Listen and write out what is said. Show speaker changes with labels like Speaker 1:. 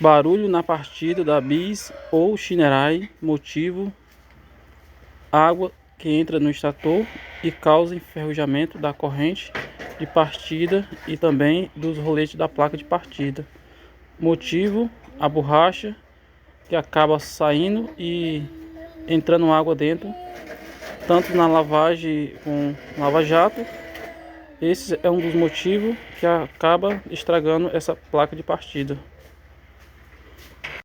Speaker 1: Barulho na partida da bis ou Shinerai, motivo: água que entra no extrator e causa enferrujamento da corrente de partida e também dos roletes da placa de partida. Motivo: a borracha que acaba saindo e entrando água dentro, tanto na lavagem com lava-jato. Esse é um dos motivos que acaba estragando essa placa de partida.